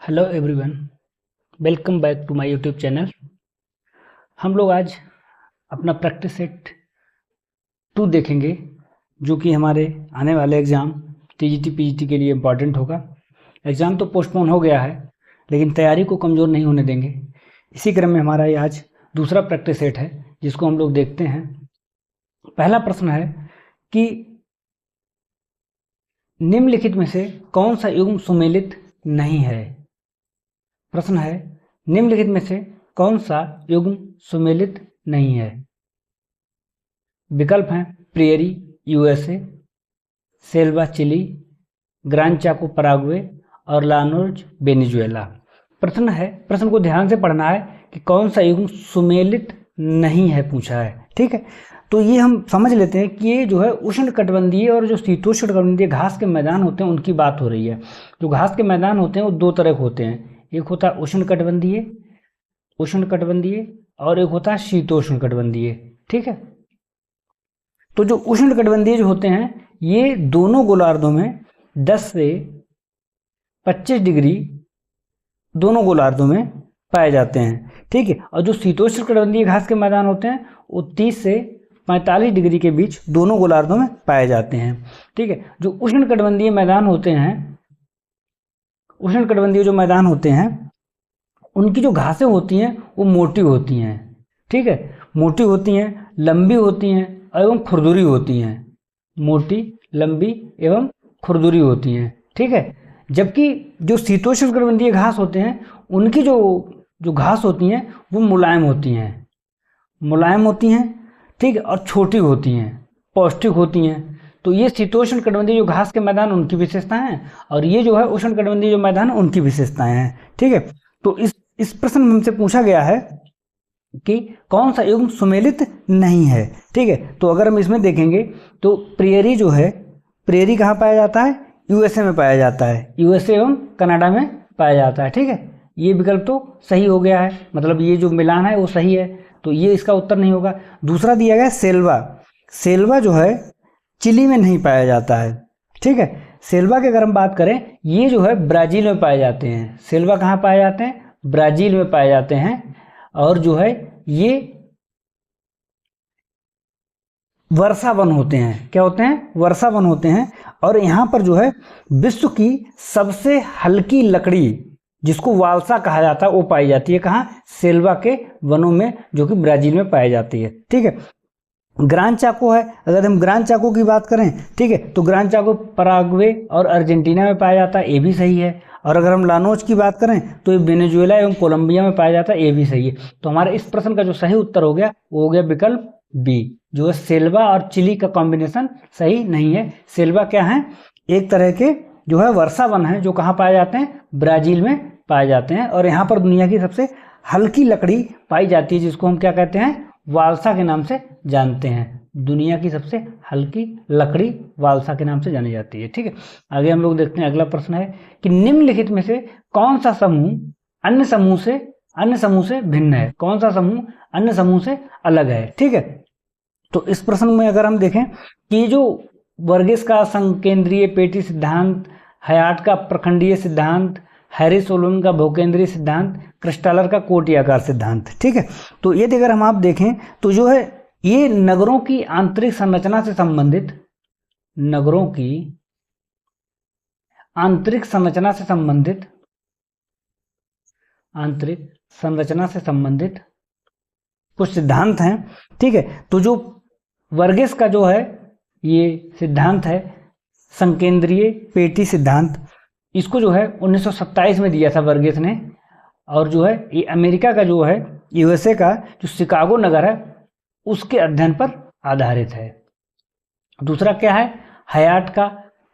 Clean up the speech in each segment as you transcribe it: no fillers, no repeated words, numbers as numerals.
Hello everyone, welcome back to my YouTube channel. हम लोग आज अपना प्रैक्टिस सेट 2 देखेंगे, जो कि हमारे आने वाले एग्ज़ाम टीजीटी पीजीटी के लिए इम्पॉर्टेंट होगा। एग्ज़ाम तो पोस्टपोन हो गया है, लेकिन तैयारी को कमज़ोर नहीं होने देंगे। इसी क्रम में हमारा ये आज दूसरा प्रैक्टिस सेट है, जिसको हम लोग देखते हैं। पहला प्रश्न है कि निम्नलिखित में से कौन सा युग्म सुमेलित नहीं है। प्रश्न है, निम्नलिखित में से कौन सा युग्म सुमेलित नहीं है। विकल्प हैं prairie USA, selva Chile, Gran Chaco Paraguay और लानोर्ज वेनेजुएला। प्रश्न को ध्यान से पढ़ना है कि कौन सा युग्म सुमेलित नहीं है पूछा है। ठीक है, तो ये हम समझ लेते हैं कि ये जो है उष्णकटिबंधीय और जो शीतोष्णकटिबंधीय घास के मैदान होते हैं उनकी बात हो रही है। जो घास के मैदान होते हैं वो 2 तरह के होते हैं, एक होता है उष्णकटिबंधीय और एक होता है शीतोष्णकटिबंधीय। ठीक है, तो जो उष्णकटिबंधीय जो होते हैं ये दोनों गोलार्धों में 10 से 25 डिग्री दोनों गोलार्धों में पाए जाते हैं। ठीक है, और जो शीतोष्णकटिबंधीय घास के मैदान होते हैं वो 30 से 45 डिग्री के बीच दोनों गोलार्धों में पाए जाते हैं। ठीक है, जो उष्णकटिबंधीय मैदान होते हैं, उष्णकटिबंधीय जो मैदान होते हैं उनकी जो घासें होती हैं वो मोटी होती हैं। ठीक है, मोटी होती हैं, लंबी होती हैं एवं खुरदुरी होती हैं। मोटी, लंबी एवं खुरदुरी होती हैं। ठीक है, जबकि जो शीतोष्णकटिबंधीय घास होते हैं उनकी जो घास होती हैं वो मुलायम होती हैं। ठीक है, और छोटी होती हैं, पौष्टिक होती हैं। तो ये शीतोष्णकटिबंधीय जो घास के मैदान उनकी विशेषताएं हैं और ये जो है उष्णकटिबंधीय जो मैदान उनकी विशेषताएं हैं। ठीक है, तो इस प्रश्न में हमसे पूछा गया है कि कौन सा युग्म सुमेलित नहीं है। ठीक है, तो अगर हम इसमें देखेंगे तो प्रियरी जो है, प्रियरी कहाँ पाया जाता है? यूएसए में पाया जाता है, यूएसए एवं कनाडा में पाया जाता है। ठीक है, ये विकल्प तो सही हो गया है, मतलब ये जो मिलान है वो सही है, तो ये इसका उत्तर नहीं होगा। दूसरा दिया गया सेल्वा जो है चिली में नहीं पाया जाता है। ठीक है, सेल्वा की अगर हम बात करें, ये जो है ब्राज़ील में पाए जाते हैं। सेल्वा कहाँ पाए जाते हैं? ब्राज़ील में पाए जाते हैं। और जो है ये वर्षा वन होते हैं। क्या होते हैं? वर्षा वन होते हैं। और यहाँ पर जो है विश्व की सबसे हल्की लकड़ी जिसको वालसा कहा जाता है वो पाई जाती है। कहाँ? सेल्वा के वनों में, जो कि ब्राज़ील में पाई जाती है। ठीक है, ग्रान चाको है, अगर हम ग्रान चाको की बात करें, ठीक है, तो ग्रान चाको पराग्वे और अर्जेंटीना में पाया जाता है, ये भी सही है। और अगर हम लानोज की बात करें तो ये वेनेजुएला एवं कोलंबिया में पाया जाता है, ये भी सही है। तो हमारे इस प्रश्न का जो सही उत्तर हो गया वो हो गया विकल्प बी, जो है सेल्वा और चिली का कॉम्बिनेशन सही नहीं है। सेल्वा क्या है? एक तरह के जो है वर्षा वन है, जो कहाँ पाए जाते हैं? ब्राज़ील में पाए जाते हैं। और यहाँ पर दुनिया की सबसे हल्की लकड़ी पाई जाती है, जिसको हम क्या कहते हैं? वालसा के नाम से जानते हैं। दुनिया की सबसे हल्की लकड़ी वालसा के नाम से जानी जाती है। ठीक है, आगे हम लोग देखते हैं। अगला प्रश्न है कि निम्नलिखित में से कौन सा समूह अन्य समूह से भिन्न है? कौन सा समूह अन्य समूह से अलग है? ठीक है, तो इस प्रश्न में अगर हम देखें कि जो वर्गीस का संकेंद्रीय पेटी सिद्धांत, हयाट का प्रखंडीय सिद्धांत, हैरिस सोलोमन का बहुकेंद्रीय सिद्धांत, क्रिस्टालर का कोटि आकार सिद्धांत। ठीक है, तो ये अगर हम आप देखें तो जो है ये नगरों की आंतरिक संरचना से संबंधित, नगरों की आंतरिक संरचना से संबंधित कुछ सिद्धांत हैं। ठीक है, तो जो वर्गीस का जो है ये सिद्धांत है संकेंद्रीय पेटी सिद्धांत, इसको जो है 1927 में दिया था वर्गीस ने। और जो है ये अमेरिका का जो है, यूएसए का जो शिकागो नगर है उसके अध्ययन पर आधारित है। दूसरा क्या है? हयाट का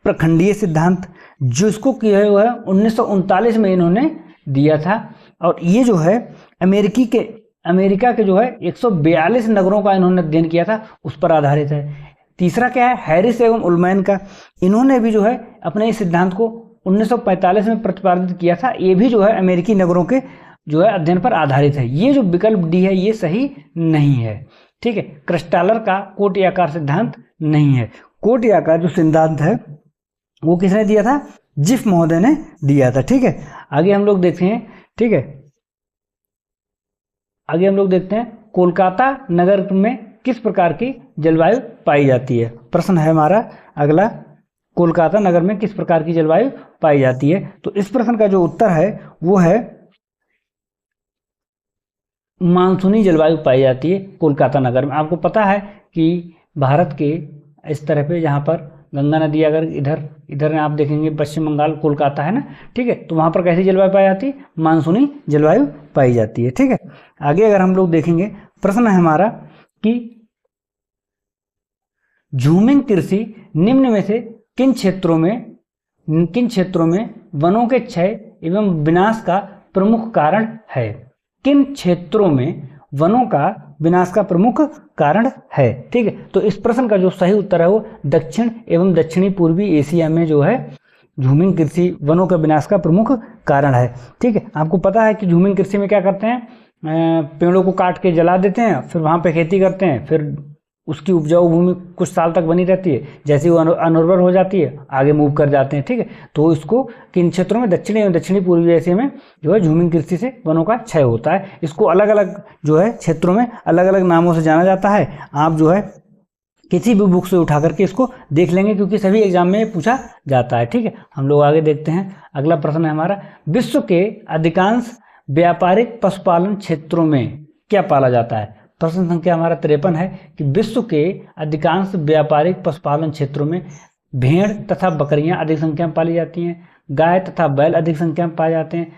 प्रखंडीय सिद्धांत, जिसको किया हुआ है 1939 में इन्होंने दिया था। और ये जो है अमेरिका के जो है 142 नगरों का इन्होंने अध्ययन किया था, उस पर आधारित है। तीसरा क्या है? हैरिस एवं उल्मैन का, इन्होंने भी जो है अपने इस सिद्धांत को 1945 में प्रतिपादित किया था। ये भी जो है अमेरिकी नगरों के जो है अध्ययन पर आधारित है। ये जो विकल्प डी है ये सही नहीं है। ठीक है, क्रिस्टालर का कोटि आकार सिद्धांत नहीं है। कोटि आकार जो सिद्धांत है वो किसने दिया था? जिफ महोदय ने दिया था। ठीक है, आगे हम लोग देखते हैं। ठीक है, आगे हम लोग देखते हैं कोलकाता नगर में किस प्रकार की जलवायु पाई जाती है। प्रश्न है हमारा अगला, कोलकाता नगर में किस प्रकार की जलवायु पाई जाती है। तो इस प्रश्न का जो उत्तर है वो है मानसूनी जलवायु पाई जाती है कोलकाता नगर में। आपको पता है कि भारत के इस तरह पे जहाँ पर गंगा नदी अगर इधर आप देखेंगे पश्चिम बंगाल कोलकाता है ना, ठीक है, तो वहाँ पर कैसी जलवायु पाई जाती है, मानसूनी जलवायु पाई जाती है। ठीक है, आगे अगर हम लोग देखेंगे, प्रश्न है हमारा कि झूमिंग कृषि निम्न में से किन क्षेत्रों में वनों के क्षय एवं विनाश का प्रमुख कारण है। किन क्षेत्रों में वनों का विनाश का प्रमुख कारण है। ठीक है, तो इस प्रश्न का जो सही उत्तर है वो दक्षिण एवं दक्षिणी पूर्वी एशिया में जो है झूमिंग कृषि वनों के विनाश का प्रमुख कारण है। ठीक है, आपको पता है कि झूमिंग कृषि में क्या करते हैं, पेड़ों को काट के जला देते हैं, फिर वहाँ पे खेती करते हैं, फिर उसकी उपजाऊ भूमि कुछ साल तक बनी रहती है, जैसे वो अनुर्वर हो जाती है आगे मूव कर जाते हैं। ठीक है, तो इसको किन क्षेत्रों में, दक्षिणी एवं दक्षिणी पूर्वी एशिया में जो है झूमिंग कृषि से वनों का क्षय होता है। इसको अलग अलग जो है क्षेत्रों में अलग अलग नामों से जाना जाता है। आप जो है किसी भी बुक से उठा करके इसको देख लेंगे, क्योंकि सभी एग्जाम में पूछा जाता है। ठीक है, हम लोग आगे देखते हैं। अगला प्रश्न है हमारा, विश्व के अधिकांश व्यापारिक पशुपालन क्षेत्रों में क्या पाला जाता है। प्रश्न संख्या हमारा 53 है कि विश्व के अधिकांश व्यापारिक पशुपालन क्षेत्रों में भेड़ तथा बकरियां अधिक संख्या में पाली जाती हैं, गाय तथा बैल अधिक संख्या में पाए जाते हैं,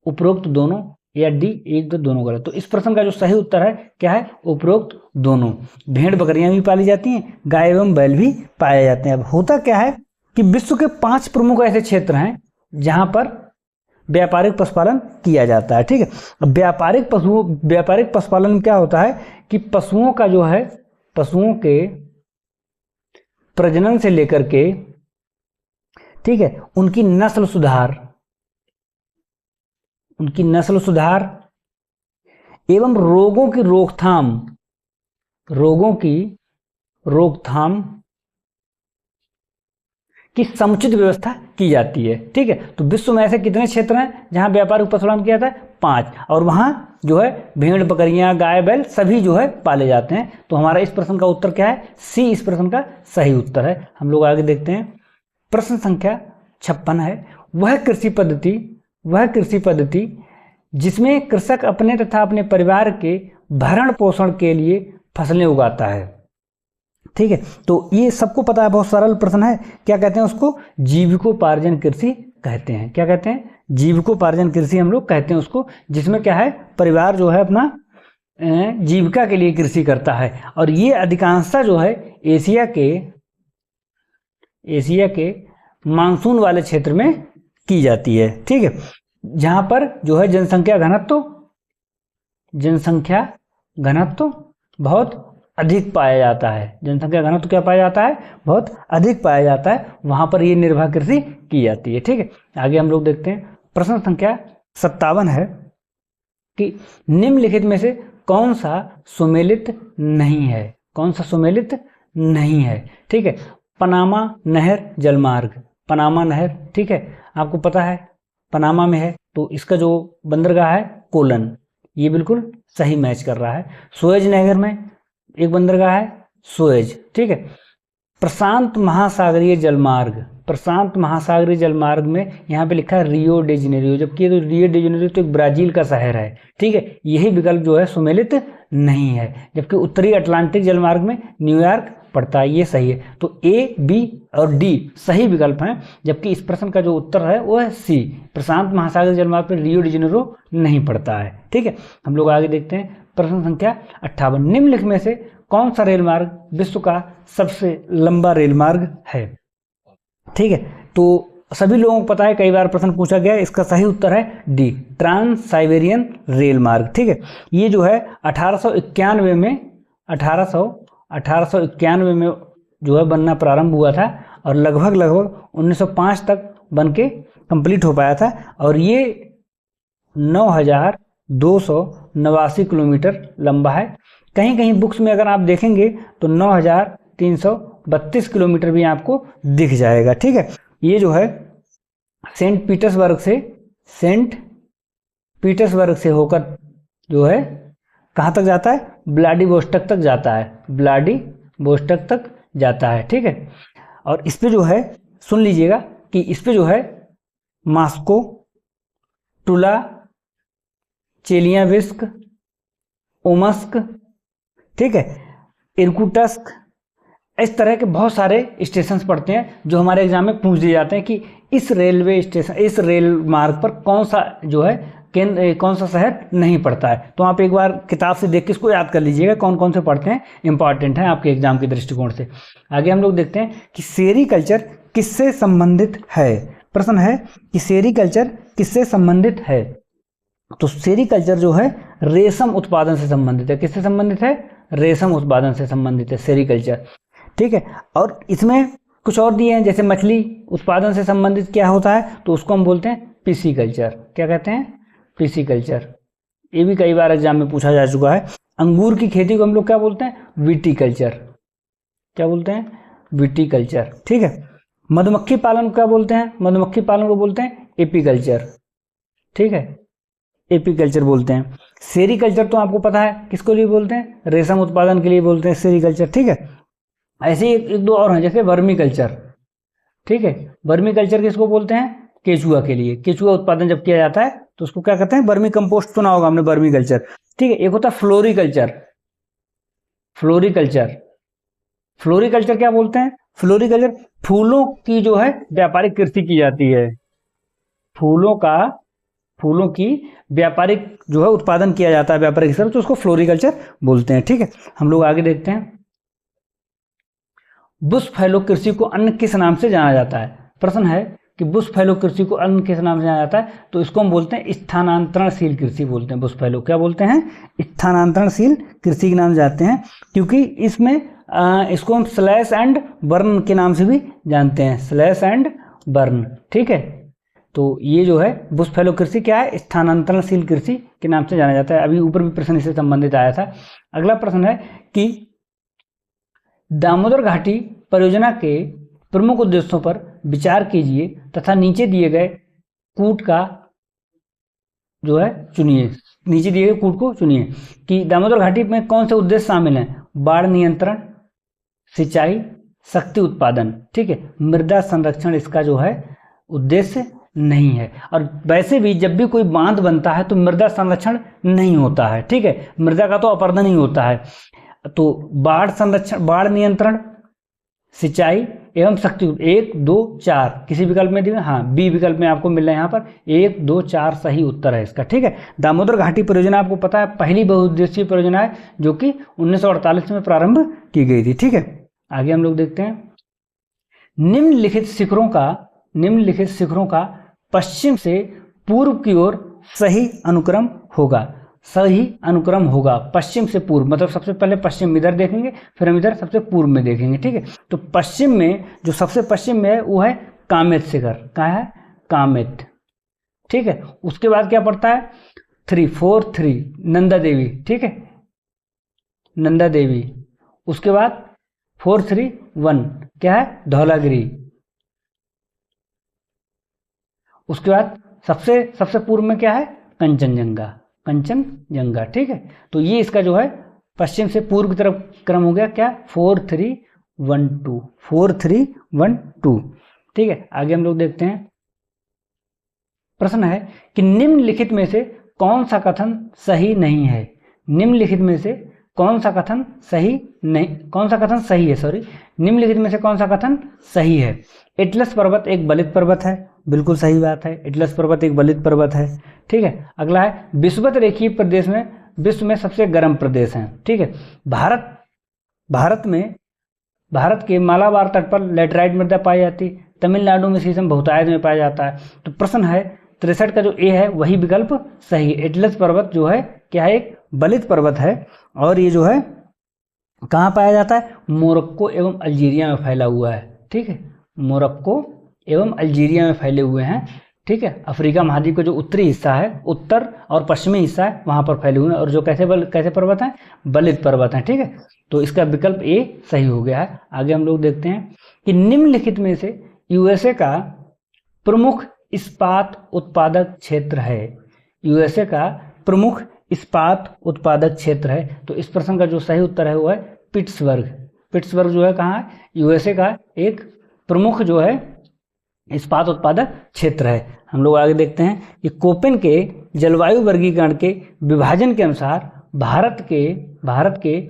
उपरोक्त दोनों, या डी 1 2 दोनों गलत। तो इस प्रश्न का जो सही उत्तर है क्या है, उपरोक्त दोनों। भेड़ बकरियां भी पाली जाती हैं, गाय एवं बैल भी पाए जाते हैं। अब होता क्या है कि विश्व के 5 प्रमुख ऐसे क्षेत्र हैं जहां पर व्यापारिक पशुपालन किया जाता है। ठीक है, अब व्यापारिक पशुपालन में क्या होता है कि पशुओं का जो है, पशुओं के प्रजनन से लेकर के, ठीक है, उनकी नस्ल सुधार एवं रोगों की रोकथाम की समुचित व्यवस्था की जाती है। ठीक है, तो विश्व में ऐसे कितने क्षेत्र हैं जहां व्यापारिक पशुपालन किया जाता है, 5, और वहां जो है भेड़ बकरियां गाय बैल सभी जो है पाले जाते हैं। तो हमारा इस प्रश्न का उत्तर क्या है, सी इस प्रश्न का सही उत्तर है। हम लोग आगे देखते हैं। प्रश्न संख्या 56 है, वह कृषि पद्धति जिसमें कृषक अपने तथा अपने परिवार के भरण पोषण के लिए फसलें उगाता है। ठीक है, तो ये सबको पता है, बहुत सरल प्रश्न है। क्या कहते हैं उसको, जीविकोपार्जन कृषि कहते हैं। क्या कहते हैं, जीविकोपार्जन कृषि हम लोग कहते हैं उसको, जिसमें क्या है, परिवार जो है अपना जीविका के लिए कृषि करता है। और ये अधिकांशतः जो है एशिया के मानसून वाले क्षेत्र में की जाती है। ठीक है, जहां पर जो है जनसंख्या घनत्व बहुत अधिक पाया जाता है। जनसंख्या घनत्व क्या पाया जाता है, बहुत अधिक पाया जाता है, वहां पर ये निर्वाह कृषि की जाती है। ठीक है, आगे हम लोग देखते हैं। प्रश्न संख्या 57 है कि निम्नलिखित में से कौन सा सुमेलित नहीं है। ठीक है, पनामा नहर जलमार्ग, पनामा नहर, ठीक है, आपको पता है पनामा में है, तो इसका जो बंदरगाह है कोलन, ये बिल्कुल सही मैच कर रहा है। सुएज नहर में एक बंदरगाह है सुएज। ठीक है, प्रशांत महासागरीय जलमार्ग में यहाँ पे लिखा है रियो डी जेनेरियो, जबकि ये तो रियो डी जेनेरियो तो एक ब्राजील का शहर है। ठीक है, यही विकल्प जो है सुमेलित नहीं है, जबकि उत्तरी अटलांटिक जलमार्ग में न्यूयॉर्क पड़ता है, ये सही है। तो ए, बी और डी सही विकल्प हैं, जबकि इस प्रश्न का जो उत्तर है वो है सी, प्रशांत महासागर जलमार्ग पर रियो डी जेनेरियो नहीं पड़ता है। ठीक है, हम लोग आगे देखते हैं। प्रश्न संख्या 58, निम्नलिखित में से कौन सा रेल मार्ग विश्व का सबसे लंबा रेल मार्ग है। ठीक है, तो सभी लोगों को पता है, कई बार प्रश्न पूछा गया, इसका सही उत्तर है डी, ट्रांस साइबेरियन रेल मार्ग। ठीक है, ये जो है 1891 में जो है बनना प्रारंभ हुआ था, और लगभग 1905 तक बन के कंप्लीट हो पाया था, और ये 9289 किलोमीटर लंबा है। कहीं कहीं बुक्स में अगर आप देखेंगे तो 9332 किलोमीटर भी आपको दिख जाएगा। ठीक है, ये जो है सेंट पीटर्सबर्ग से होकर जो है कहाँ तक जाता है, व्लादिवोस्टोक तक जाता है, व्लादिवोस्टोक तक जाता है। ठीक है, और इस पे जो है सुन लीजिएगा कि इस पे जो है मॉस्को, टुला, चेलियाबिस्क, ओमस्क, ठीक है, इरकुटस्क, इस तरह के बहुत सारे स्टेशन पड़ते हैं जो हमारे एग्जाम में पूछ दिए जाते हैं कि इस रेलवे स्टेशन, इस रेल मार्ग पर कौन सा जो है कौन सा शहर नहीं पड़ता है। तो आप एक बार किताब से देख के इसको याद कर लीजिएगा कौन कौन से पढ़ते हैं, इंपॉर्टेंट है आपके एग्जाम के दृष्टिकोण से। आगे हम लोग देखते हैं कि सेरीकल्चर किससे संबंधित है। प्रश्न है कि सेरीकल्चर किससे संबंधित है। तो सेरीकल्चर जो है रेशम उत्पादन से संबंधित है। किससे संबंधित है, रेशम उत्पादन से संबंधित है सेरीकल्चर। ठीक है, और इसमें कुछ और दिए हैं, जैसे मछली उत्पादन से संबंधित क्या होता है, तो उसको हम बोलते हैं पिसीकल्चर। क्या कहते हैं, पिसीकल्चर। ये भी कई बार एग्जाम में पूछा जा चुका है। अंगूर की खेती को हम लोग क्या बोलते हैं, विटीकल्चर। क्या बोलते हैं, विटीकल्चर। ठीक है, मधुमक्खी पालन क्या बोलते हैं, मधुमक्खी पालन को बोलते हैं एपीकल्चर। ठीक है, एपीकल्चर बोलते हैं। सेरीकल्चर तो आपको पता है किसको लिए बोलते हैं, रेशम उत्पादन के लिए बोलते हैं सेरीकल्चर। ठीक है, ऐसे एक दो और हैं, जैसे वर्मी कल्चर। ठीक है, वर्मी कल्चर किसको बोलते हैं, केचुआ के लिए। केचुआ उत्पादन जब किया जाता है तो उसको क्या कहते हैं, वर्मी कंपोस्ट सुना होगा हमने, वर्मी कल्चर। ठीक है, एक होता है फ्लोरिकल्चर। फ्लोरिकल्चर, फ्लोरिकल्चर क्या बोलते हैं, फ्लोरिकल्चर फूलों की जो है व्यापारिक कृषि की जाती है। फूलों की व्यापारिक जो है उत्पादन किया जाता है व्यापारिक स्तर, तो उसको फ्लोरिकल्चर बोलते हैं। ठीक है, हम लोग आगे देखते हैं। बुश फैलो कृषि को अन्य किस नाम से जाना जाता है। प्रश्न है कि बुश फैलो कृषि को अन्य किस नाम से जाना जाता है, तो इसको हम बोलते हैं स्थानांतरणशील कृषि बोलते हैं। बुश फैलो क्या बोलते हैं, स्थानांतरणशील कृषि के नाम जाते हैं, क्योंकि इसमें इसको हम स्लैश एंड बर्न के नाम से भी जानते हैं, स्लैश एंड बर्न। ठीक है, तो ये जो है बुश फैलो कृषि क्या है, स्थानांतरणशील कृषि के नाम से जाना जाता है। अभी ऊपर भी प्रश्न इससे संबंधित आया था। अगला प्रश्न है कि दामोदर घाटी परियोजना के प्रमुख उद्देश्यों पर विचार कीजिए तथा नीचे दिए गए कूट का जो है चुनिए। नीचे दिए गए कूट को चुनिए कि दामोदर घाटी में कौन से उद्देश्य शामिल हैं, बाढ़ नियंत्रण, सिंचाई, शक्ति उत्पादन। ठीक है, मृदा संरक्षण इसका जो है उद्देश्य नहीं है। और वैसे भी जब भी कोई बांध बनता है तो मृदा संरक्षण नहीं होता है। ठीक है, मृदा का तो अपरदन ही होता है। तो बाढ़ संरक्षण, बाढ़ नियंत्रण, सिंचाई एवं शक्ति, 1 2 4 किसी विकल्प में दिए, हाँ बी विकल्प में आपको मिल रहा है यहाँ पर 1 2 4 सही उत्तर है इसका। ठीक है, दामोदर घाटी परियोजना आपको पता है पहली बहुउद्देशीय परियोजना है जो कि 1948 में प्रारंभ की गई थी। ठीक है, आगे हम लोग देखते हैं। निम्नलिखित शिखरों का पश्चिम से पूर्व की ओर सही अनुक्रम होगा। पश्चिम से पूर्व मतलब सबसे पहले पश्चिम इधर देखेंगे, फिर हम इधर सबसे पूर्व में देखेंगे। ठीक है, तो पश्चिम में जो सबसे पश्चिम में है वो है कामेत शिखर। कहाँ है, कामेत। ठीक है, उसके बाद क्या पड़ता है 3 4 3 नंदा देवी। ठीक है, नंदा देवी। उसके बाद 4 3 1 क्या है, धौलागिरी। उसके बाद सबसे पूर्व में क्या है, कंचनजंगा। ठीक है, तो ये इसका जो है पश्चिम से पूर्व की तरफ क्रम हो गया क्या, 4 3 1 2 4 3 1 2। ठीक है, आगे हम लोग देखते हैं। प्रश्न है कि निम्नलिखित में से कौन सा कथन सही नहीं है। निम्नलिखित में से कौन सा कथन सही है। एटलस पर्वत एक बलित पर्वत है, बिल्कुल सही बात है, एटलस पर्वत एक बलित पर्वत है। ठीक है, अगला है विषुवत रेखीय प्रदेश में विश्व में सबसे गर्म प्रदेश है। ठीक है, भारत के मालाबार तट पर लेटराइट मृदा पाई जाती है, तमिलनाडु में शीशम बहुतायत में पाया जाता है। तो प्रश्न है 63 का जो ए है वही विकल्प सही है। एटलस पर्वत जो है क्या है, एक बलित पर्वत है और ये जो है कहाँ पाया जाता है, मोरक्को एवं अल्जीरिया में फैला हुआ है। ठीक है, मोरक्को एवं अल्जीरिया में फैले हुए हैं। ठीक है, अफ्रीका महाद्वीप का जो उत्तरी हिस्सा है, उत्तर और पश्चिमी हिस्सा है, वहां पर फैले हुए हैं और जो कैसे पर्वत हैं, बलित पर्वत हैं। ठीक है, तो इसका विकल्प ए सही हो गया है। आगे हम लोग देखते हैं कि निम्नलिखित में से यूएसए का प्रमुख इस्पात उत्पादक क्षेत्र है? यूएसए का प्रमुख इस्पात उत्पादक क्षेत्र है। तो इस प्रश्न का जो सही उत्तर है वो है पिट्सबर्ग। पिट्सबर्ग जो है कहाँ है? यूएसए का एक प्रमुख जो है इस्पात उत्पादक क्षेत्र है। हम लोग आगे देखते हैं कि कोपेन के जलवायु वर्गीकरण के विभाजन के अनुसार भारत के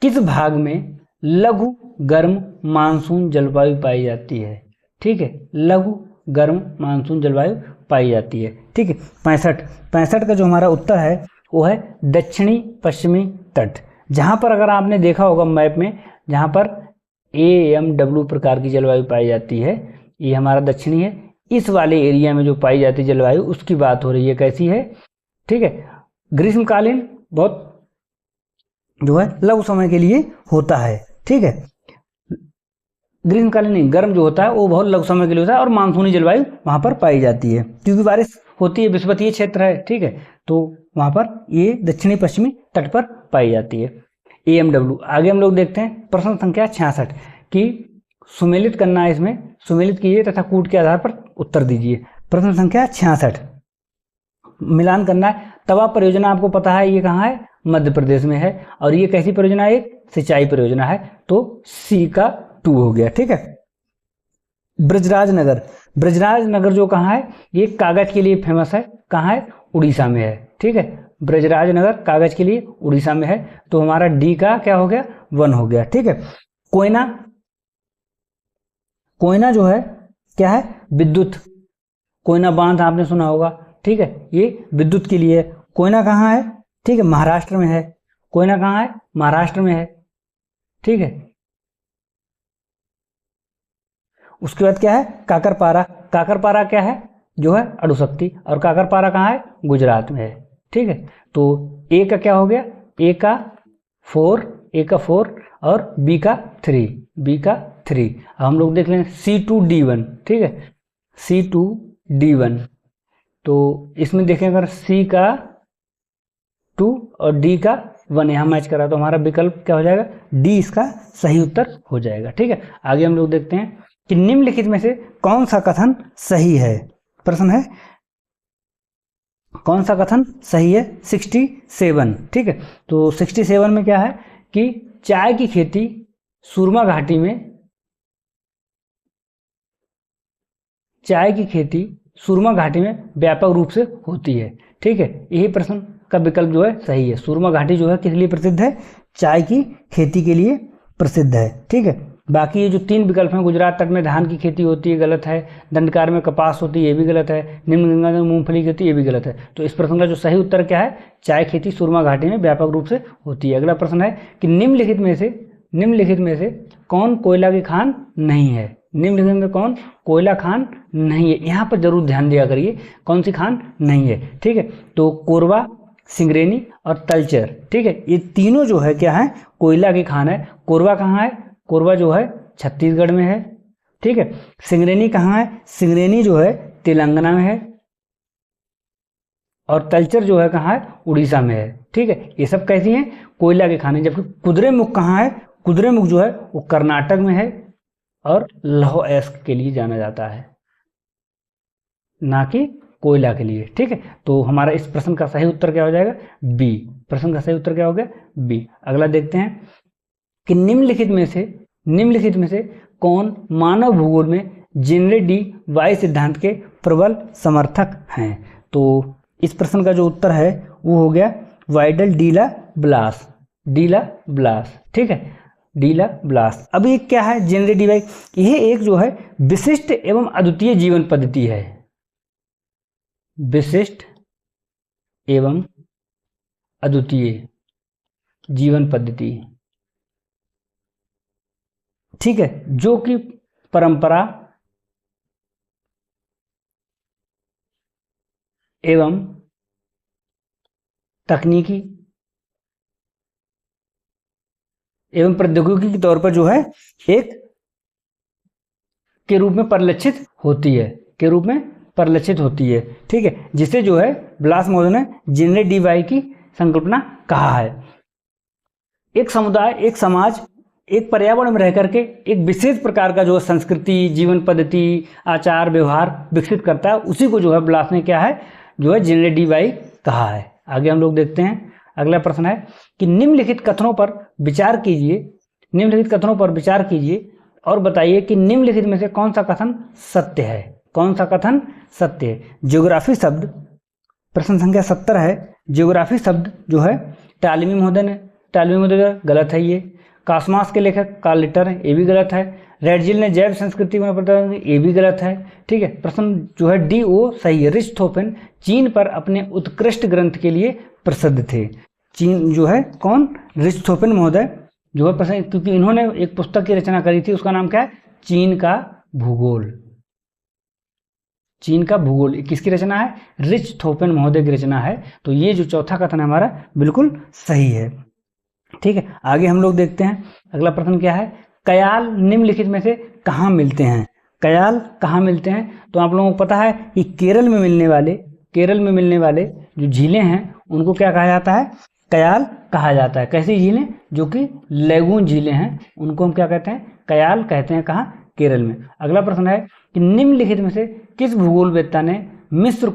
किस भाग में लघु गर्म मानसून जलवायु पाई जाती है? ठीक है, लघु गर्म मानसून जलवायु पाई जाती है। ठीक है, 65 का जो हमारा उत्तर है वो है दक्षिणी पश्चिमी तट। जहाँ पर अगर आपने देखा होगा मैप में, जहाँ पर AMW प्रकार की जलवायु पाई जाती है, ये हमारा दक्षिणी है। इस वाले एरिया में जो पाई जाती है जलवायु उसकी बात हो रही है, कैसी है? ठीक है, ग्रीष्मकालीन बहुत जो है लघु समय के लिए होता है। ठीक है, ग्रीष्मकालीन नहीं, गर्म जो होता है वो बहुत लघु समय के लिए होता है और मानसूनी जलवायु वहाँ पर पाई जाती है क्योंकि बारिश होती है, विषुवतीय क्षेत्र है। ठीक है, तो वहाँ पर ये दक्षिणी पश्चिमी तट पर पाई जाती है AMW। आगे हम लोग देखते हैं प्रश्न संख्या 66 की सुमेलित करना है, इसमें सुमेलित कीजिए तथा कूट के आधार पर उत्तर दीजिए। प्रश्न संख्या 66 मिलान करना है। तवा परियोजना आपको पता है ये कहाँ है? मध्य प्रदेश में है। और ये कैसी परियोजना है? एक सिंचाई परियोजना है, तो C का 2 हो गया। ठीक है, ब्रजराज नगर जो कहाँ है? ये कागज के लिए फेमस है। कहाँ है? उड़ीसा में है। ठीक है, ब्रजराज नगर कागज के लिए उड़ीसा में है, तो हमारा D का क्या हो गया? 1 हो गया। ठीक है, कोयना जो है क्या है? विद्युत। कोयना बांध आपने सुना होगा। ठीक है, ये विद्युत के लिए। कोयना कहाँ है? ठीक है, महाराष्ट्र में है। कोयना कहाँ है? महाराष्ट्र में है। ठीक है, उसके बाद क्या है? काकरपारा क्या है? जो है अणुशक्ति। और काकरपारा कहाँ है? गुजरात में है। ठीक है, तो A का क्या हो गया? A का 4 और B का 3। अब हम लोग देख लें C2D1। ठीक है, C2D1, तो इसमें देखें अगर C का 2 और D का 1 यहाँ मैच करा तो हमारा विकल्प क्या हो जाएगा? D इसका सही उत्तर हो जाएगा। ठीक है, आगे हम लोग देखते हैं कि निम्नलिखित में से कौन सा कथन सही है? प्रश्न है कौन सा कथन सही है? 67। ठीक है, तो 67 में क्या है कि चाय की खेती सुरमा घाटी में व्यापक रूप से होती है। ठीक है, यही प्रश्न का विकल्प जो है सही है। सुरमा घाटी जो है किस लिए प्रसिद्ध है? चाय की खेती के लिए प्रसिद्ध है। ठीक है, बाकी ये जो 3 विकल्प हैं, गुजरात तट में धान की खेती होती है, गलत है। दंडकार में कपास होती है, ये भी गलत है। निम्न गंगा में मूंगफली की होती है, ये भी गलत है। तो इस प्रश्न का जो सही उत्तर क्या है? चाय खेती सुरमा घाटी में व्यापक रूप से होती है। अगला प्रश्न है कि निम्नलिखित में से कौन कोयला की खान नहीं है? निम्नलिखित में कौन कोयला खान नहीं है? यहाँ पर जरूर ध्यान दिया करिए, कौन सी खान नहीं है। ठीक है, तो कोरबा, सिंगरेनी और तलचर। ठीक है, ये तीनों जो है क्या है? कोयला की खान है। कोरबा कहाँ है? कोरबा जो है छत्तीसगढ़ में है। ठीक है, सिंगरेनी कहाँ है? सिंगरेनी जो है तेलंगाना में है। और तलचर जो है कहाँ है? उड़ीसा में है। ठीक है, ये सब कैसी हैं? कोयला के खाने। जबकि कुद्रेमुख कहाँ है? कुद्रेमुख जो है वो कर्नाटक में है और लौह अयस्क के लिए जाना जाता है, ना कि कोयला के लिए। ठीक है, तो हमारा इस प्रश्न का सही उत्तर क्या हो जाएगा? B। प्रश्न का सही उत्तर क्या हो गया? B। अगला देखते हैं कि निम्नलिखित में से कौन मानव भूगोल में जेनरे डी वाई सिद्धांत के प्रबल समर्थक हैं? तो इस प्रश्न का जो उत्तर है वो हो गया वाइडल डीला ब्लास। ठीक है, डीला ब्लास। अब ये क्या है? जेनरे डी वाई, यह एक जो है विशिष्ट एवं अद्वितीय जीवन पद्धति है। विशिष्ट एवं अद्वितीय जीवन पद्धति। ठीक है, जो कि परंपरा एवं तकनीकी एवं प्रौद्योगिकी के तौर पर जो है एक के रूप में परिलक्षित होती है। ठीक है, जिसे जो है ब्लास महोदय ने जेनरे डी वाई की संकल्पना कहा है। एक समुदाय, एक समाज एक पर्यावरण में रह करके एक विशेष प्रकार का जो संस्कृति, जीवन पद्धति, आचार व्यवहार विकसित करता है, उसी को जो है ब्लास्ट ने क्या है जो है जेनेरेटिव एआई कहा है। आगे हम लोग देखते हैं, अगला प्रश्न है कि निम्नलिखित कथनों पर विचार कीजिए, निम्नलिखित कथनों पर विचार कीजिए और बताइए कि निम्नलिखित में से कौन सा कथन सत्य है, कौन सा कथन सत्य है। ज्योग्राफी शब्द, प्रश्न संख्या 70 है, ज्योग्राफी शब्द जो है टालमी महोदय ने, टालमी महोदय गलत है ये। कासमास के लेखक कार्ल लिटर है, ये भी गलत है। रेडजिल ने जैव संस्कृति में बताया, ये भी गलत है। ठीक है, प्रश्न जो है डी ओ सही है। रिच्टहोफन चीन पर अपने उत्कृष्ट ग्रंथ के लिए प्रसिद्ध थे। चीन जो है कौन, रिच्टहोफन महोदय जो है प्रश्न, क्योंकि इन्होंने एक पुस्तक की रचना करी थी, उसका नाम क्या है, चीन का भूगोल। चीन का भूगोल किसकी रचना है, रिच्टहोफन महोदय की रचना है। तो ये जो चौथा कथन है हमारा बिल्कुल सही है। ठीक है, आगे हम लोग देखते हैं, अगला प्रश्न क्या है, कयाल निम्नलिखित में से कहाँ मिलते हैं। कयाल कहाँ मिलते हैं, तो आप लोगों को पता है कि केरल में मिलने वाले जो झीलें हैं उनको क्या कहा जाता है, कयाल कहा जाता है। कैसी झीलें, जो कि लेगून झीलें हैं, उनको हम क्या कहते हैं, कयाल कहते हैं। कहाँ, केरल में। अगला प्रश्न है कि निम्नलिखित में से किस भूगोलवेत्ता ने मिस्र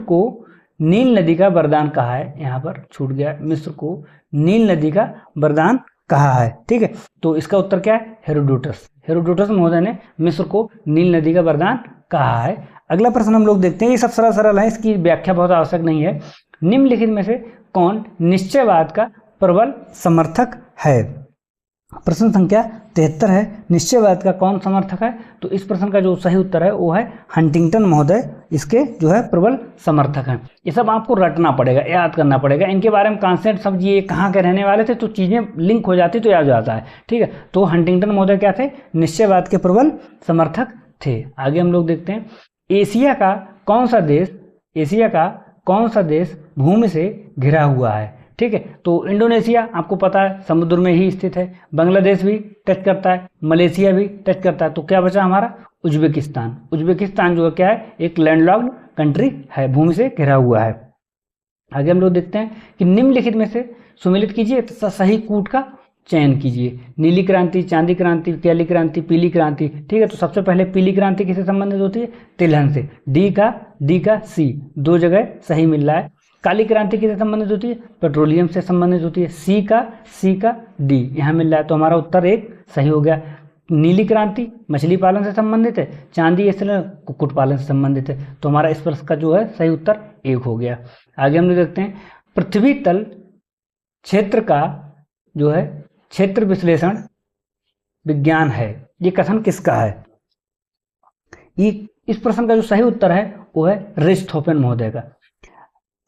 को नील नदी का वरदान कहा है। यहाँ पर छूट गया, मिस्र को नील नदी का वरदान कहा है। ठीक है, तो इसका उत्तर क्या है, हेरोडोटस। हेरोडोटस महोदय ने मिस्र को नील नदी का वरदान कहा है। अगला प्रश्न हम लोग देखते हैं, ये सब सरल सरल है, इसकी व्याख्या बहुत आवश्यक नहीं है। निम्नलिखित में से कौन निश्चयवाद का प्रबल समर्थक है। प्रश्न संख्या 73 है, निश्चयवाद का कौन समर्थक है। तो इस प्रश्न का जो सही उत्तर है वो है हंटिंगटन महोदय, इसके जो है प्रबल समर्थक हैं। ये सब आपको रटना पड़ेगा, याद करना पड़ेगा, इनके बारे में कॉन्सेप्ट सब ये कहाँ के रहने वाले थे, तो चीज़ें लिंक हो जाती तो याद हो जाता है। ठीक है, तो हंटिंगटन महोदय क्या थे, निश्चयवाद के प्रबल समर्थक थे। आगे हम लोग देखते हैं, एशिया का कौन सा देश भूमि से घिरा हुआ है। ठीक है, तो इंडोनेशिया आपको पता है समुद्र में ही स्थित है, बांग्लादेश भी टच करता है, मलेशिया भी टच करता है। तो क्या बचा हमारा, उज्बेकिस्तान। उज्बेकिस्तान जो है क्या है, एक लैंडलॉक्ड कंट्री है, भूमि से घिरा हुआ है। आगे हम लोग देखते हैं कि निम्नलिखित में से सुमेलित कीजिए तथा सही कूट का चयन कीजिए। नीली क्रांति, चांदी क्रांति, काली क्रांति, पीली क्रांति। ठीक है, तो सबसे पहले पीली क्रांति किससे संबंधित होती है, तिलहन से। डी का सी, दो जगह सही मिल रहा है। काली क्रांति किससे संबंधित होती है, पेट्रोलियम से संबंधित होती है। सी का डी यहाँ मिल रहा है, तो हमारा उत्तर एक सही हो गया। नीली क्रांति मछली पालन से संबंधित है, चांदी इसलिए कुक्कुट पालन से संबंधित है, तो हमारा इस प्रश्न का जो है सही उत्तर एक हो गया। आगे हम लोग देखते हैं, पृथ्वी तल क्षेत्र का जो है क्षेत्र विश्लेषण विज्ञान है, ये कथन किसका है। ये इस प्रश्न का जो सही उत्तर है वो है रिच्टहोफन महोदय का।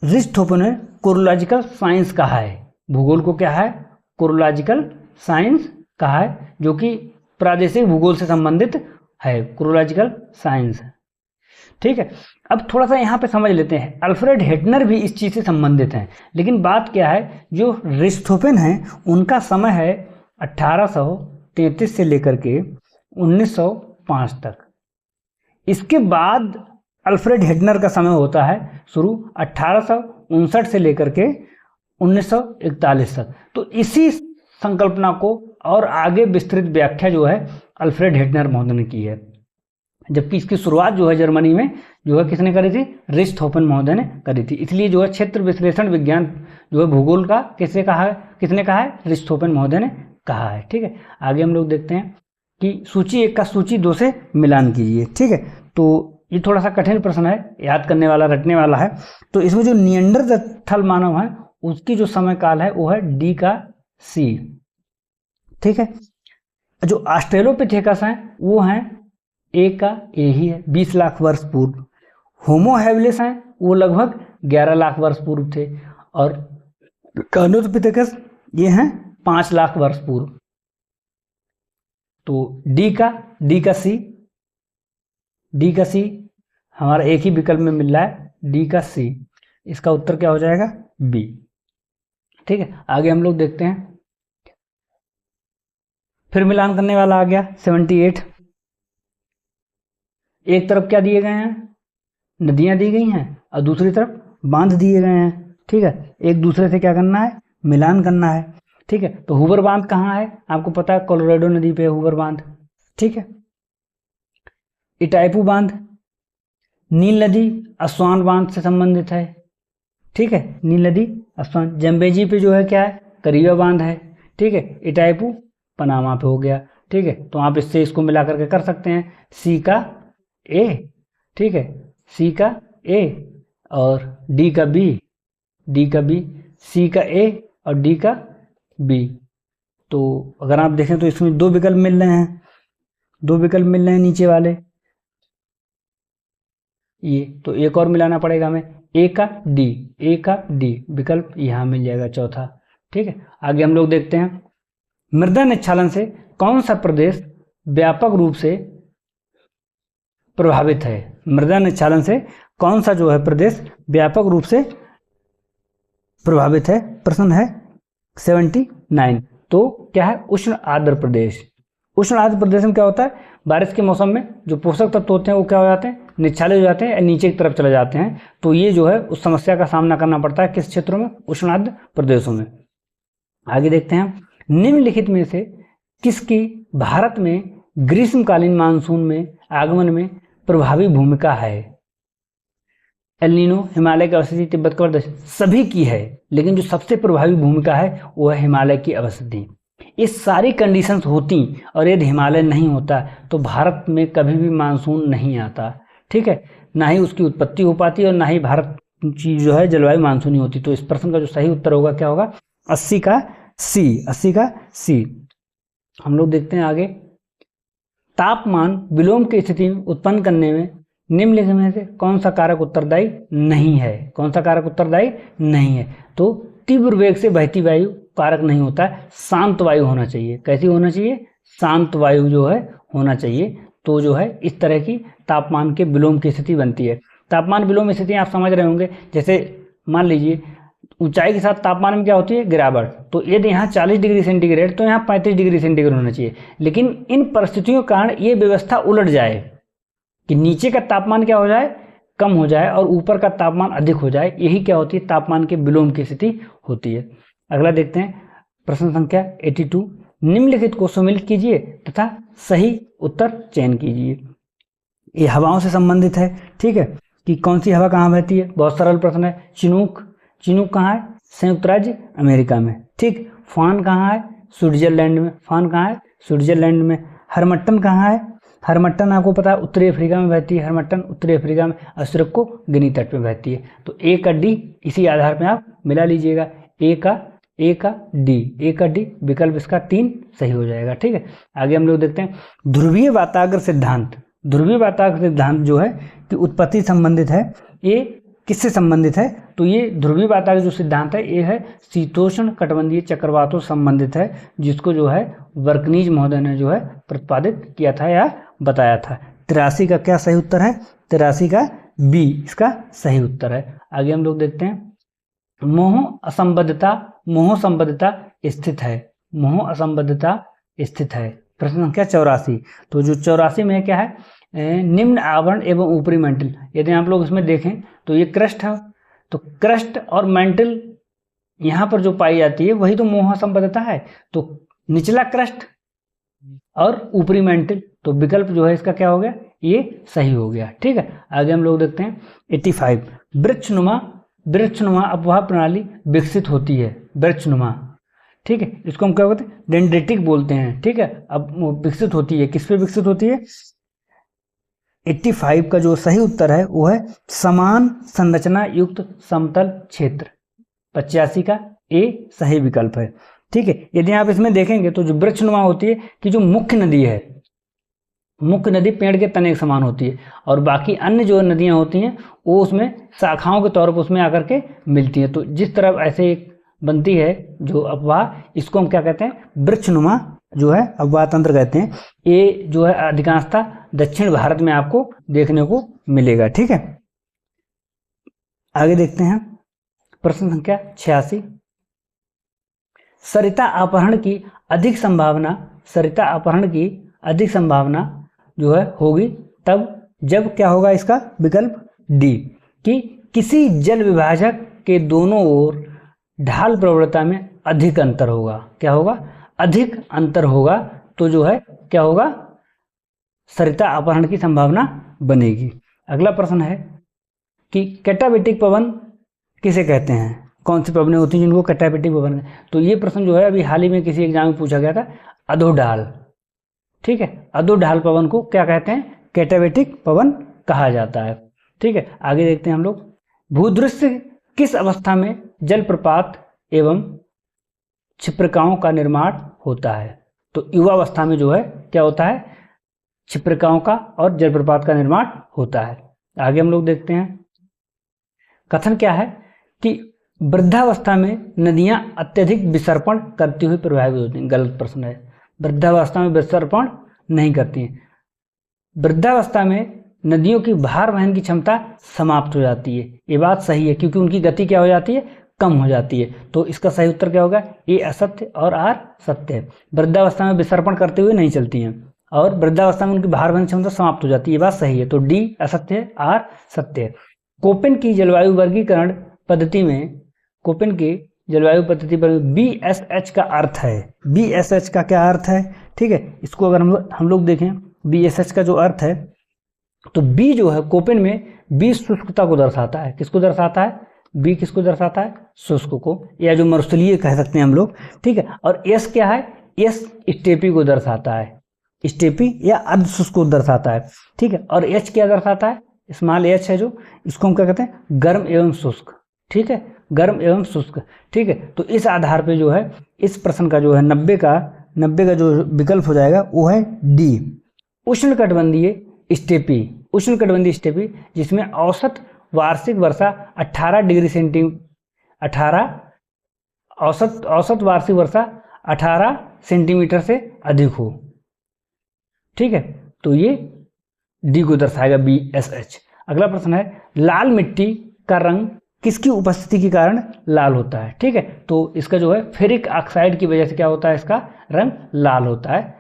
रिच्टहोफन ने कोरोलॉजिकल साइंस कहा है, भूगोल को क्या है, कोरोलॉजिकल साइंस कहा है, जो कि प्रादेशिक भूगोल से संबंधित है, कोरोलॉजिकल साइंस। ठीक है, अब थोड़ा सा यहाँ पे समझ लेते हैं, अल्फ्रेड हेटनर भी इस चीज़ से संबंधित हैं, लेकिन बात क्या है, जो रिच्टहोफन है उनका समय है 1833 से लेकर के 1905 तक। इसके बाद अल्फ्रेड हेटनर का समय होता है शुरू 1859 से लेकर के 1941 तक। तो इसी संकल्पना को और आगे विस्तृत व्याख्या जो है अल्फ्रेड हेटनर महोदय ने की है, जबकि इसकी शुरुआत जो है जर्मनी में जो है किसने करी थी, रिच्टहोफन महोदय ने करी थी। इसलिए जो है क्षेत्र विश्लेषण विज्ञान जो है भूगोल का किसने कहा है, रिच्टहोफन महोदय ने कहा है। ठीक है, आगे हम लोग देखते हैं कि सूची 1 का सूची 2 से मिलान कीजिए। ठीक है, तो ये थोड़ा सा कठिन प्रश्न है, याद करने वाला, रटने वाला है। तो इसमें जो निएंडरथल मानव है उसकी जो समय काल है वो है डी का सी। ठीक है, जो ऑस्ट्रेलोपिथेकस हैं वो हैं ए का ए ही है, 20 लाख वर्ष पूर्व। होमो हैबिलिस हैं वो लगभग 11 लाख वर्ष पूर्व थे, और कैनोपिथेकस ये हैं 5 लाख वर्ष पूर्व। तो डी का सी हमारा एक ही विकल्प में मिल रहा है, डी का सी, इसका उत्तर क्या हो जाएगा, बी। ठीक है, आगे हम लोग देखते हैं, फिर मिलान करने वाला आ गया 78। एक तरफ क्या दिए गए हैं, नदियां दी गई हैं, और दूसरी तरफ बांध दिए गए हैं। ठीक है, एक दूसरे से क्या करना है, मिलान करना है। ठीक है। तो हूवर बांध कहाँ है, आपको पता है कोलोराडो नदी पे है हूवर बांध, ठीक है। इटाइपू बांध नील नदी अस्वान बांध से संबंधित है, ठीक है। नील नदी अस्वान। जम्बेजी पे जो है क्या है, करीबा बांध है, ठीक है। इटाइपू पनामा पे हो गया, ठीक है। तो आप इससे इसको मिला करके कर सकते हैं, सी का ए, ठीक है, सी का ए और डी का बी, डी का बी, सी का ए और डी का बी। तो अगर आप देखें तो इसमें दो विकल्प मिल रहे हैं, दो विकल्प मिल रहे हैं नीचे वाले ये, तो एक और मिलाना पड़ेगा हमें, ए का डी, ए का डी विकल्प यहाँ मिल जाएगा चौथा, ठीक है। आगे हम लोग देखते हैं मृदा निच्छालन से कौन सा प्रदेश व्यापक रूप से प्रभावित है। मृदा निच्छालन से कौन सा जो है प्रदेश व्यापक रूप से प्रभावित है, प्रश्न है 79। तो क्या है, उष्ण आर्द्र प्रदेश। उष्ण आर्द्र प्रदेश में क्या होता है, बारिश के मौसम में जो पोषक तत्व होते हैं वो क्या हो जाते हैं, निच्छाले हो जाते हैं या नीचे की तरफ चले जाते हैं। तो ये जो है उस समस्या का सामना करना पड़ता है किस क्षेत्रों में, उष्ण आर्द्र प्रदेशों में। आगे देखते हैं निम्नलिखित में से किसकी भारत में ग्रीष्मकालीन मानसून में आगमन में प्रभावी भूमिका है। एल नीनो, हिमालय की अवस्थिति, तिब्बत का प्रदेश, सभी की है, लेकिन जो सबसे प्रभावी भूमिका है वो है हिमालय की अवस्थिति। ये सारी कंडीशंस होती और यदि हिमालय नहीं होता तो भारत में कभी भी मानसून नहीं आता, ठीक है। ना ही उसकी उत्पत्ति हो पाती और ना ही भारत की जो है जलवायु मानसूनी होती। तो इस प्रश्न का जो सही उत्तर होगा क्या होगा, 80 का सी, 80 का सी। हम लोग देखते हैं आगे, तापमान विलोम की स्थिति उत्पन्न करने में निम्नलिखित में से कौन सा कारक उत्तरदायी नहीं है, कौन सा कारक उत्तरदायी नहीं है। तो तीव्र वेग से बहती वायु कारक नहीं होता है, शांत वायु होना चाहिए। कैसी होना चाहिए, शांत वायु जो है होना चाहिए। तो जो है इस तरह की तापमान के विलोम की स्थिति बनती है। तापमान विलोम स्थिति आप समझ रहे होंगे, जैसे मान लीजिए ऊंचाई के साथ तापमान में क्या होती है, गिरावट। तो यदि यहाँ 40 डिग्री सेंटीग्रेड तो यहाँ 35 डिग्री सेंटीग्रेड होना चाहिए। लेकिन इन परिस्थितियों के कारण ये व्यवस्था उलट जाए कि नीचे का तापमान क्या हो जाए, कम हो जाए और ऊपर का तापमान अधिक हो जाए, यही क्या होती है, तापमान के विलोम की स्थिति होती है। अगला देखते हैं प्रश्न संख्या 82। निम्नलिखित को सम्मिलित कीजिए तथा सही उत्तर चयन कीजिए। ये हवाओं से संबंधित है, ठीक है, कि कौन सी हवा कहाँ बहती है। बहुत सरल प्रश्न है। चिनूक, चिनूक कहाँ है, संयुक्त राज्य अमेरिका में, ठीक। फान कहाँ है, स्विट्जरलैंड में, फान कहाँ है, स्विट्जरलैंड में। हरमट्टन कहाँ है, हरमट्टन आपको पता है उत्तरी अफ्रीका में बहती है, हरमट्टन उत्तरी अफ्रीका में, अशरक को गिनी तट पे बहती है। तो ए का डी इसी आधार पे आप मिला लीजिएगा, ए का डी, ए का डी विकल्प इसका 3 सही हो जाएगा, ठीक है। आगे हम लोग देखते हैं ध्रुवीय वाताग्र सिद्धांत। ध्रुवीय वाताग्र सिद्धांत जो है कि उत्पत्ति संबंधित है, ये किससे संबंधित है, तो ये ध्रुवीय वाताग्र जो सिद्धांत है ये है शीतोष्ण कटिबंधीय चक्रवातों संबंधित है, जिसको जो है वर्कनीज महोदय ने जो है प्रतिपादित किया था या बताया था। 83 का क्या सही उत्तर है, 83 का बी इसका सही उत्तर है। आगे हम लोग देखते हैं मोह असंबद्धता, मोह संबद्धता स्थित है, मोह असंबद्धता स्थित है। प्रश्न संख्या 84। तो जो 84 में क्या है, निम्न आवरण एवं ऊपरी मेंटल। यदि आप लोग इसमें देखें तो ये क्रस्ट है, तो क्रस्ट और मेंटल यहाँ पर जो पाई जाती है वही तो मोह असंबद्धता है। तो निचला क्रस्ट और ऊपरी मेंटल, तो विकल्प जो है इसका क्या हो गया, ये सही हो गया, ठीक है। आगे हम लोग देखते हैं 85। वृक्षनुमा अपवाह प्रणाली विकसित होती है, वृक्षनुमा, ठीक है। इसको हम क्या बोलते हैं, डेंड्रिटिक बोलते हैं, ठीक है। अब विकसित होती है, किस पे विकसित होती है। 85 का जो सही उत्तर है वो है समान संरचना युक्त समतल क्षेत्र। 85 का ए सही विकल्प है, ठीक है। यदि आप इसमें देखेंगे तो जो वृक्षनुमा होती है कि जो मुख्य नदी है, मुख्य नदी पेड़ के तने के समान होती है और बाकी अन्य जो नदियां होती हैं वो उसमें शाखाओं के तौर पर उसमें आकर के मिलती हैं। तो जिस तरह ऐसे एक बनती है जो अपवाह, इसको हम क्या कहते हैं, वृक्षनुमा जो है अपवाह तंत्र कहते हैं। ये जो है अधिकांशतः दक्षिण भारत में आपको देखने को मिलेगा, ठीक है। आगे देखते हैं प्रश्न संख्या 86। सरिता अपहरण की अधिक संभावना, सरिता अपहरण की अधिक संभावना जो है होगी तब जब क्या होगा, इसका विकल्प डी, कि किसी जल विभाजक के दोनों ओर ढाल प्रवणता में अधिक अंतर होगा। क्या होगा? अधिक अंतर होगा, तो जो है क्या होगा? सरिता अपहरण की संभावना बनेगी। अगला प्रश्न है कि कैटाबेटिक पवन किसे कहते हैं? कौन सी पवनें होती हैं जिनको कैटाबेटिक पवन? तो ये प्रश्न जो है अभी हाल ही में किसी एग्जाम में पूछा गया था, अधोढाल। ठीक है, अधोढाल पवन को क्या कहते हैं? कैटाबेटिक पवन कहा जाता है। ठीक है, आगे देखते हैं हम लोग। भूदृश्य किस अवस्था में जलप्रपात एवं क्षिप्रकाओं का निर्माण होता है? तो युवावस्था में जो है क्या होता है? क्षिप्रकाओं का और जलप्रपात का निर्माण होता है। आगे हम लोग देखते हैं, कथन क्या है कि वृद्धावस्था में नदियां अत्यधिक विसर्पण करती हुई प्रभावित होती हैं। गलत प्रश्न है, वृद्धावस्था में विसर्पण नहीं करती हैं। वृद्धावस्था में नदियों की भार वहन की क्षमता समाप्त हो जाती है। ये बात सही है, क्योंकि उनकी गति क्या हो जाती है? कम हो जाती है। तो इसका सही उत्तर क्या होगा? ए असत्य और आर सत्य है। वृद्धावस्था में विसर्पण करते हुए नहीं चलती हैं और वृद्धावस्था में उनकी भार वहन क्षमता समाप्त हो जाती है। ये बात सही है, तो डी असत्य है, आर सत्य है। कोपेन की जलवायु वर्गीकरण पद्धति में, कोपेन की जलवायु पद्धति पर BSH का अर्थ है। BSH का क्या अर्थ है? ठीक है, इसको अगर हम लोग देखें, BSH का जो अर्थ है, तो बी जो है कोपेन में बी शुष्कता को दर्शाता है। किसको दर्शाता है? बी किसको दर्शाता है? शुष्क को, या जो मरुस्थलीय कह सकते हैं हम लोग। ठीक है, और एस क्या है? एस स्टेपी को दर्शाता है, स्टेपी या अर्ध शुष्क को दर्शाता है। ठीक है, और एच क्या दर्शाता है? स्मॉल एच है जो, इसको हम क्या कहते हैं? गर्म एवं शुष्क। ठीक है, गर्म एवं शुष्क। ठीक है, तो इस आधार पे जो है इस प्रश्न का जो है 90 का जो विकल्प हो जाएगा वो है डी, उष्णकटिबंधीय स्टेपी। उष्णकटिबंधीय स्टेपी जिसमें औसत वार्षिक वर्षा 18 डिग्री सेंटीमीटर, औसत वार्षिक वर्षा 18 सेंटीमीटर से अधिक हो। ठीक है, तो ये डी को दर्शाएगा, BSH। अगला प्रश्न है, लाल मिट्टी का रंग किसकी उपस्थिति के कारण लाल होता है? ठीक है, तो इसका जो है फेरिक ऑक्साइड की वजह से क्या होता है? इसका रंग लाल होता है।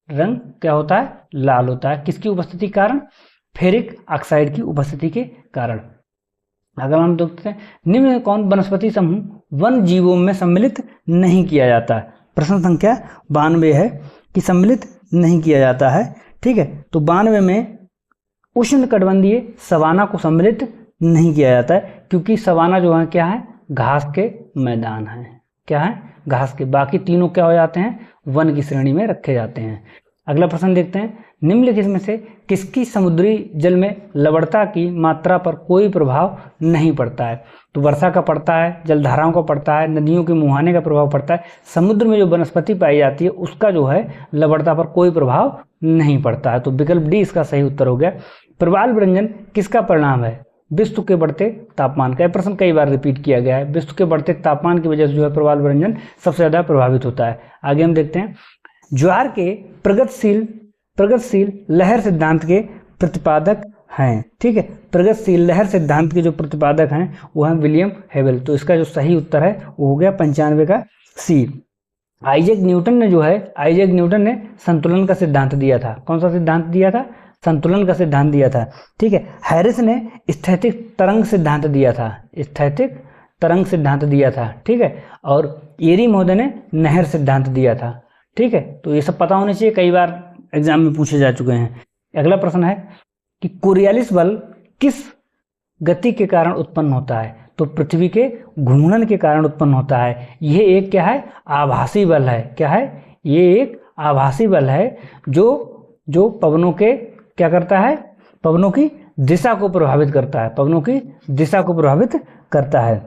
रंग क्या होता है? लाल होता है। किसकी उपस्थिति के कारण? फेरिक ऑक्साइड की उपस्थिति के कारण। अगर हम देखते हैं, निम्न में कौन वनस्पति समूह वन जीवों में सम्मिलित नहीं किया जाता है? प्रश्न संख्या 92 है कि सम्मिलित नहीं किया जाता है। ठीक है, तो 92 में उष्णकटिबंधीय सवाना को सम्मिलित नहीं किया जाता है, क्योंकि सवाना जो है क्या है? घास के मैदान है। क्या है? घास के। बाकी तीनों क्या हो जाते हैं? वन की श्रेणी में रखे जाते हैं। अगला प्रश्न देखते हैं, निम्नलिखित में से किसकी समुद्री जल में लवणता की मात्रा पर कोई प्रभाव नहीं पड़ता है? तो वर्षा का पड़ता है, जलधाराओं का पड़ता है, नदियों के मुहाने का प्रभाव पड़ता है। समुद्र में जो वनस्पति पाई जाती है उसका जो है लवणता पर कोई प्रभाव नहीं पड़ता है। तो विकल्प डी इसका सही उत्तर हो गया। प्रवाल व्यंजन किसका परिणाम है? विश्व के बढ़ते तापमान का। यह प्रश्न कई बार रिपीट किया गया है। विश्व के बढ़ते तापमान की वजह से जो है प्रवाल व्यंजन सबसे ज्यादा प्रभावित होता है। आगे हम देखते हैं, ज्वार के प्रगतिशील लहर सिद्धांत के प्रतिपादक हैं। ठीक है, प्रगतिशील लहर सिद्धांत के जो प्रतिपादक हैं वो हैं विलियम हेबल। तो इसका जो सही उत्तर है वो हो गया 95 का सी। आइजैक न्यूटन ने संतुलन का सिद्धांत दिया था। कौन सा सिद्धांत दिया था? संतुलन का सिद्धांत दिया था। ठीक है, हैरिस ने स्थैतिक तरंग सिद्धांत दिया था। स्थैतिक तरंग सिद्धांत दिया था। ठीक है, और एरी महोदय ने नहर सिद्धांत दिया था। ठीक है, तो ये सब पता होने चाहिए, कई बार एग्जाम में पूछे जा चुके हैं। अगला प्रश्न है कि कोरियालिस बल किस गति के कारण उत्पन्न होता है? तो पृथ्वी के घूर्णन के कारण उत्पन्न होता है। यह एक क्या है? आभासी बल है। क्या है? ये एक आभासी बल है जो पवनों के क्या करता है? पवनों की दिशा को प्रभावित करता है। पवनों की दिशा को प्रभावित करता है,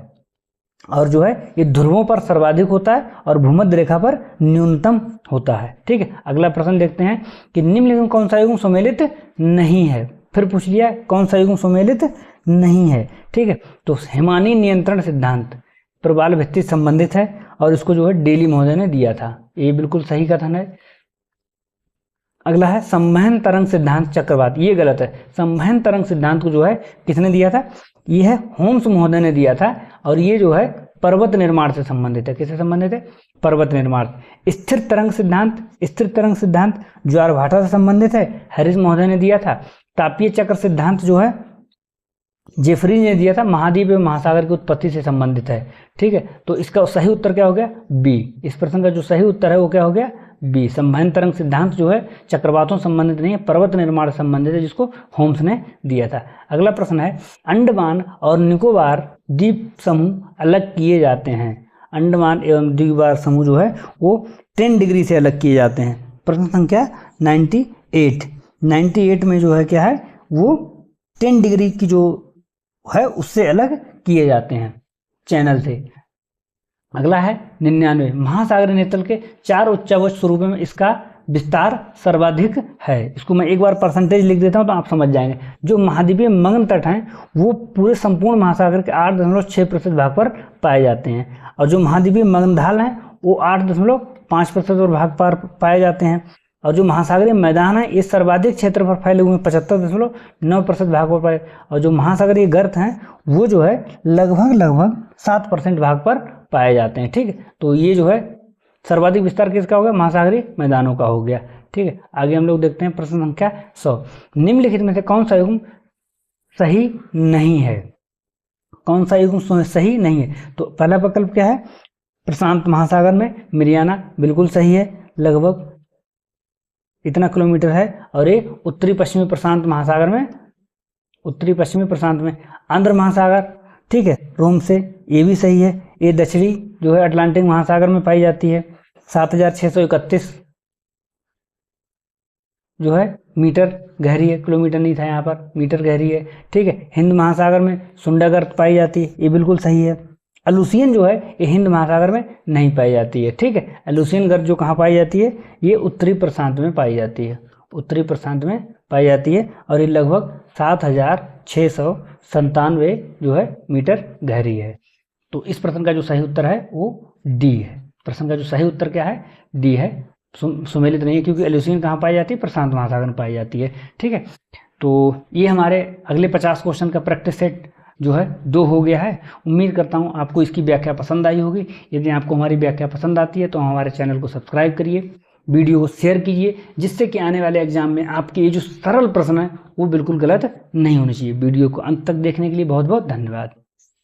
और जो है ये ध्रुवों पर सर्वाधिक होता है और भूमध्य रेखा पर न्यूनतम होता है। ठीक है, अगला प्रश्न देखते हैं कि निम्नलिखित में कौन सा युग्म सुमेलित नहीं है? फिर पूछ लिया कौन सा युग्म सुमेलित नहीं है। ठीक है, तो हिमानी नियंत्रण सिद्धांत प्रवाल भित्ति संबंधित है और इसको जो है डेली महोदय ने दिया था। ये बिल्कुल सही कथन है। अगला है संवहन तरंग सिद्धांत चक्रवात। ये गलत है। संवहन तरंग सिद्धांत को जो है किसने दिया था? ये है होम्स महोदय ने दिया था, और ये जो है पर्वत निर्माण से संबंधित है। किससे संबंधित है? पर्वत निर्माण। स्थिर तरंग सिद्धांत ज्वारभाटा से संबंधित है, हैरिस महोदय ने दिया था। तापीय चक्र सिद्धांत जो है जेफरी ने दिया था महाद्वीप एवं महासागर की उत्पत्ति से संबंधित है। ठीक है, तो इसका सही उत्तर क्या हो गया? बी। इस प्रश्न का जो सही उत्तर है वो क्या हो गया? बी। संवहन तरंग सिद्धांत जो है चक्रवातों संबंधित नहीं है, पर्वत निर्माण संबंधित है, जिसको होम्स ने दिया था। अगला प्रश्न है, अंडमान और निकोबार द्वीप समूह अलग किए जाते हैं। अंडमान एवं निकोबार समूह जो है वो 10 डिग्री से अलग किए जाते हैं। प्रश्न संख्या 98 में जो है क्या है, वो 10 डिग्री की जो है उससे अलग किए जाते हैं चैनल से। अगला है 99, महासागरीय नेतल के 4 उच्चावच स्वरूपों में इसका विस्तार सर्वाधिक है। इसको मैं एक बार परसेंटेज लिख देता हूं तो आप समझ जाएंगे। जो महाद्वीपीय मग्न तट हैं वो पूरे संपूर्ण महासागर के 8.6% भाग पर पाए जाते हैं, और जो महाद्वीपीय मग्न ढाल हैं वो 8.5% भाग पर पाए जाते हैं, और जो महासागरीय मैदान है ये सर्वाधिक क्षेत्र पर फैले हुए 75.9% भाग पर पाए, और जो महासागरीय गर्त हैं वो जो है लगभग 7% भाग पर पाए जाते हैं। ठीक है, तो ये जो है सर्वाधिक विस्तार किसका हो गया? महासागरीय मैदानों का हो गया। ठीक है, आगे हम लोग देखते हैं प्रश्न संख्या 100, निम्नलिखित में से कौन सा युग्म सही नहीं है? कौन सा युग्म सही नहीं है? तो पहला विकल्प क्या है? प्रशांत महासागर में मिरियाना बिल्कुल सही है, लगभग इतना किलोमीटर है, और ये उत्तरी पश्चिमी प्रशांत महासागर में, उत्तरी पश्चिमी प्रशांत में। आंध्र महासागर, ठीक है, रोम से, ये भी सही है। ये दक्षिणी जो है अटलांटिक महासागर में पाई जाती है। 7631 जो है मीटर गहरी है, किलोमीटर नहीं था यहाँ पर, मीटर गहरी है। ठीक है, हिंद महासागर में सुंडागर्त पाई जाती है, ये बिल्कुल सही है। अलूसियन जो है ये हिंद महासागर में नहीं पाई जाती है। ठीक है, अलूसियन गर्त जो कहाँ पाई जाती है? ये उत्तरी प्रशांत में पाई जाती है, उत्तरी प्रशांत में पाई जाती है, और ये लगभग 7697 जो है मीटर गहरी है। तो इस प्रश्न का जो सही उत्तर है वो डी है। प्रश्न का जो सही उत्तर क्या है? डी है, सुमेलित नहीं है, क्योंकि एल्यूसियन कहाँ पाई जाती है? प्रशांत महासागर में पाई जाती है। ठीक है, तो ये हमारे अगले 50 क्वेश्चन का प्रैक्टिस सेट जो है 2 हो गया है। उम्मीद करता हूँ आपको इसकी व्याख्या पसंद आई होगी। यदि आपको हमारी व्याख्या पसंद आती है तो हमारे चैनल को सब्सक्राइब करिए, वीडियो को शेयर कीजिए, जिससे कि आने वाले एग्जाम में आपके ये जो सरल प्रश्न है वो बिल्कुल गलत नहीं होने चाहिए। वीडियो को अंत तक देखने के लिए बहुत बहुत धन्यवाद।